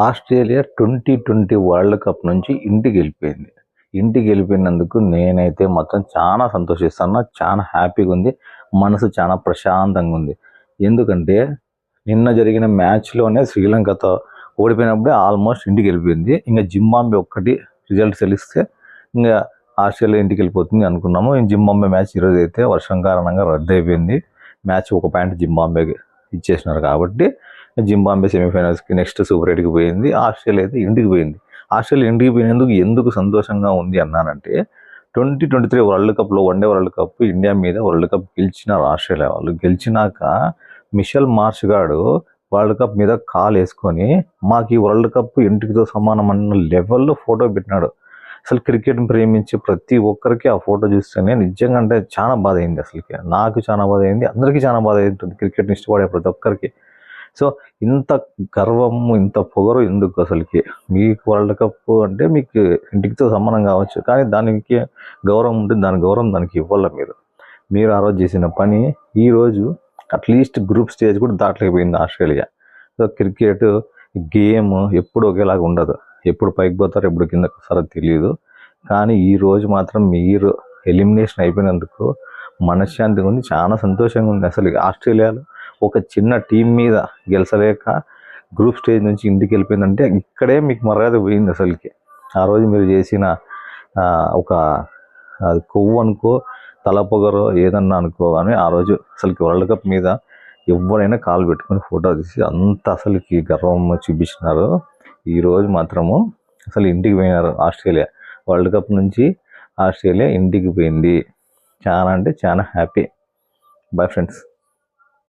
Australia 2020 world cup నుంచి ఇంటికి వెళ్ళిపోయింది. ఇంటికి వెళ్ళిపోయినందుకు నేనైతే మాత్రం చాలా సంతోషిస్తున్నా. చాలా హ్యాపీగా ఉంది. మనసు చాలా ప్రశాంతంగా ఉంది. ఎందుకంటే నిన్న జరిగిన మ్యాచ్లోనే శ్రీలంకతో ఓడిపోయినప్పుడే ఆల్మోస్ట్ ఇంటికి వెళ్ళిపోయింది. ఇంకా జింబాబ్వే ఒక్కటి రిజల్ట్ తెలిస్తే ఇంకా ఆస్ట్రేలియా ఇంటికి వెళ్ళిపోతుంది అనుకున్నాము. జింబాబ్వే మ్యాచ్ ఈరోజు అయితే వర్షం కారణంగా రద్దు అయిపోయింది. మ్యాచ్ ఒక పాయింట్ జింబాబ్వేకి ఇచ్చేసినారు కాబట్టి జింబాబ్వే సెమీఫైనల్స్కి నెక్స్ట్ సూపర్ ఎయిట్కి పోయింది. ఆస్ట్రేలియా అయితే ఇంటికి పోయింది. ఆస్ట్రేలియా ఇంటికి పోయినందుకు ఎందుకు సంతోషంగా ఉంది అన్నానంటే 2023 వరల్డ్ కప్లో వన్డే వరల్డ్ కప్ ఇండియా మీద వరల్డ్ కప్ గెలిచినారు ఆస్ట్రేలియా వాళ్ళు. గెలిచినాక మిషెల్ మార్ష్ గాడు వరల్డ్ కప్ మీద కాల్ వేసుకొని మాకు ఈ వరల్డ్ కప్ ఇంటికితో సమానం అన్న లెవెల్లో ఫోటో పెట్టినాడు. అసలు క్రికెట్ని ప్రేమించే ప్రతి ఒక్కరికి ఆ ఫోటో చూస్తేనే నిజంగా అంటే చాలా బాధ అయింది. అసలుకి నాకు చాలా బాధ అయింది, అందరికీ చాలా బాధ అవుతుంది క్రికెట్ని ఇష్టపడే ప్రతి ఒక్కరికి. సో ఇంత గర్వము ఇంత పొగరు ఎందుకు అసలుకి? మీకు వరల్డ్ కప్ అంటే మీకు ఇంటికితో సమానం కావచ్చు, కానీ దానికి గౌరవం ఉంటుంది. దాని గౌరవం దానికి ఇవ్వాలి. మీరు ఆ రోజు చేసిన పని ఈరోజు అట్లీస్ట్ గ్రూప్ స్టేజ్ కూడా దాటలేకపోయింది ఆస్ట్రేలియా. సో క్రికెట్ గేమ్ ఎప్పుడు ఒకేలాగా ఉండదు. ఎప్పుడు పైకి పోతారో ఎప్పుడు కిందకి వస్తారో తెలియదు. కానీ ఈరోజు మాత్రం మీరు ఎలిమినేషన్ అయిపోయినందుకు మనశ్శాంతిగా ఉంది, చాలా సంతోషంగా ఉంది. అసలు ఆస్ట్రేలియాలో ఒక చిన్న టీం మీద గెలిచలేక గ్రూప్ స్టేజ్ నుంచి ఇంటికి వెళ్ళిపోయిందంటే ఇక్కడే మీకు మర్యాద పోయింది అసలుకి. ఆ రోజు మీరు చేసిన ఒక కొవ్వు అనుకో, తలపొగరో ఏదన్నా అనుకో, కానీ ఆ రోజు అసలుకి వరల్డ్ కప్ మీద ఎవరైనా కాలు పెట్టుకొని ఫోటో తీసి అంత అసలుకి గర్వం చూపించినారు. ఈరోజు మాత్రము అసలు ఇంటికి పోయినారు ఆస్ట్రేలియా. వరల్డ్ కప్ నుంచి ఆస్ట్రేలియా ఇంటికి పోయింది. చాలా అంటే చాలా హ్యాపీ. Bye friends.